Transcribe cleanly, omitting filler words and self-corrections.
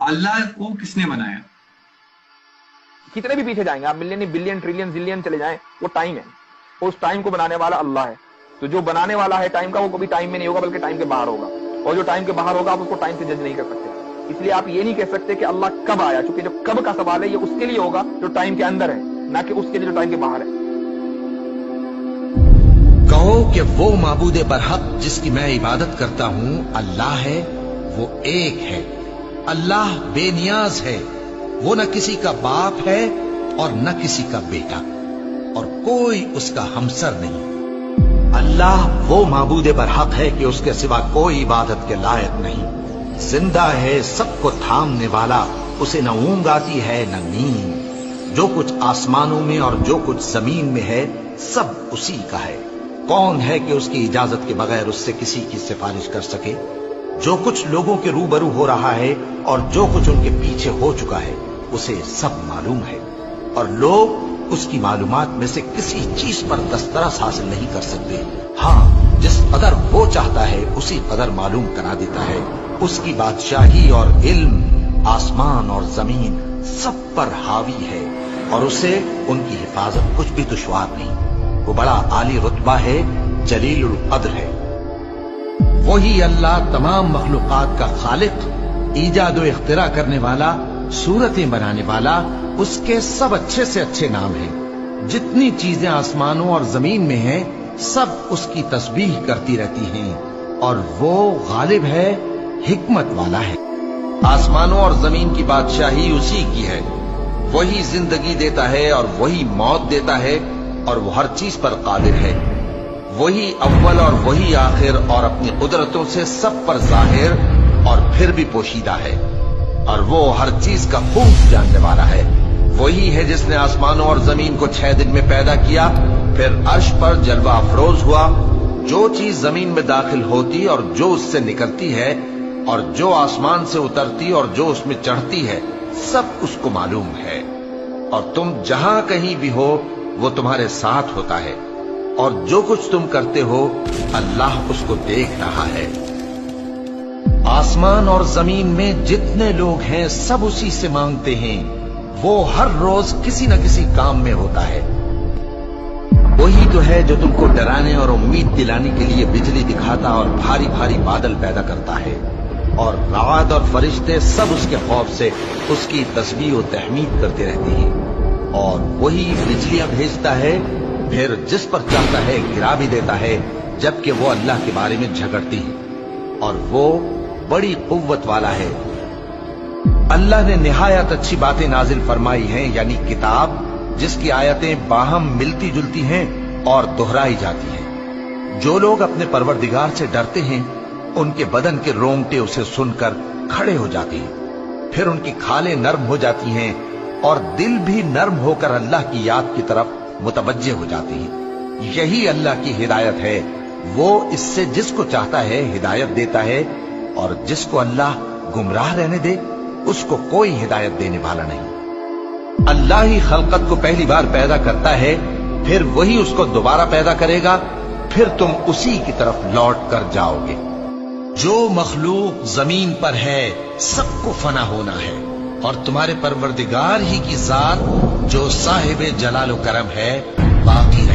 अल्लाह को किसने बनाया? कितने भी पीछे जाएंगे आप, मिलियन बिलियन ट्रिलियन जिलियन चले जाएं, वो टाइम है, उस टाइम को बनाने वाला अल्लाह है। तो जो बनाने वाला है टाइम का, वो कभी टाइम में नहीं होगा बल्कि टाइम के बाहर होगा, और जो टाइम के बाहर होगा आप उसको टाइम से जज नहीं कर सकते। इसलिए आप ये नहीं कह सकते कि अल्लाह कब आया, क्योंकि जो कब का सवाल है ये उसके लिए होगा जो टाइम के अंदर है, ना कि उसके लिए जो टाइम के बाहर है। कहो कि वो माबूदे बरहक जिसकी मैं इबादत करता हूं अल्लाह है, वो एक है। अल्लाह बेनियाज है, वो न किसी का बाप है और न किसी का बेटा, और कोई उसका हमसर नहीं। अल्लाह वो माबूदे बरहक है कि उसके सिवा कोई इबादत के लायक नहीं। जिंदा है, सबको थामने वाला, उसे न ऊंघ आती है न नींद। जो कुछ आसमानों में और जो कुछ जमीन में है सब उसी का है। कौन है कि उसकी इजाजत के बगैर उससे किसी की सिफारिश कर सके? जो कुछ लोगों के रूबरू हो रहा है और जो कुछ उनके पीछे हो चुका है उसे सब मालूम है, और लोग उसकी मालूमात में से किसी चीज पर दस्तरस हासिल नहीं कर सकते। हाँ, जिस कदर वो चाहता है उसी कदर मालूम करा देता है। उसकी बादशाही और इल्म आसमान और जमीन सब पर हावी है, और उसे उनकी हिफाजत कुछ भी दुश्वार नहीं। वो बड़ा आली रुतबा है, जलीलुल कद्र है। वही अल्लाह तमाम मखलूकात का खालिक, ईजाद व इख्तिरा करने वाला, सूरतें बनाने वाला। उसके सब अच्छे से अच्छे नाम हैं। जितनी चीजें आसमानों और जमीन में हैं सब उसकी तस्बीह करती रहती हैं, और वो गालिब है, हिकमत वाला है। आसमानों और जमीन की बादशाही उसी की है। वही जिंदगी देता है और वही मौत देता है, और वो हर चीज पर कादिर है। वही अव्वल और वही आखिर, और अपनी कुदरतों से सब पर जाहिर और फिर भी पोशीदा है, और वो हर चीज का खूब जानने वाला है। वही है जिसने आसमानों और जमीन को 6 दिन में पैदा किया, फिर अर्श पर जलवा अफरोज हुआ। जो चीज जमीन में दाखिल होती और जो उससे निकलती है, और जो आसमान से उतरती और जो उसमें चढ़ती है, सब उसको मालूम है। और तुम जहां कहीं भी हो वो तुम्हारे साथ होता है, और जो कुछ तुम करते हो अल्लाह उसको देख रहा है। आसमान और जमीन में जितने लोग हैं सब उसी से मांगते हैं। वो हर रोज किसी न किसी काम में होता है। वही तो है जो तुमको डराने और उम्मीद दिलाने के लिए बिजली दिखाता और भारी भारी बादल पैदा करता है, और रात और फरिश्ते सब उसके खौफ से उसकी तस्बीह और तहमीद करते रहते हैं। और वही बिजलियां भेजता है, फिर जिस पर चाहता है गिरा भी देता है, जबकि वो अल्लाह के बारे में झगड़ती है, और वो बड़ी कुव्वत वाला है। अल्लाह ने निहायत अच्छी बातें नाजिल फरमाई हैं, यानी किताब जिसकी आयतें बाहम मिलती जुलती हैं और दोहराई जाती हैं। जो लोग अपने परवरदिगार से डरते हैं उनके बदन के रोंगटे उसे सुनकर खड़े हो जाते हैं, फिर उनकी खालें नर्म हो जाती हैं और दिल भी नर्म होकर अल्लाह की याद की तरफ मुतवज्जे हो जाते हैं। यही अल्लाह की हिदायत है। वो इससे जिसको चाहता है हिदायत देता है, और जिसको अल्लाह गुमराह रहने दे उसको कोई हिदायत देने वाला नहीं। अल्लाह ही खलकत को पहली बार पैदा करता है, फिर वही उसको दोबारा पैदा करेगा, फिर तुम उसी की तरफ लौट कर जाओगे। जो मखलूक जमीन पर है सबको फना होना है, और तुम्हारे परवरदिगार ही की जात जो साहिब जलाल करम है बाकी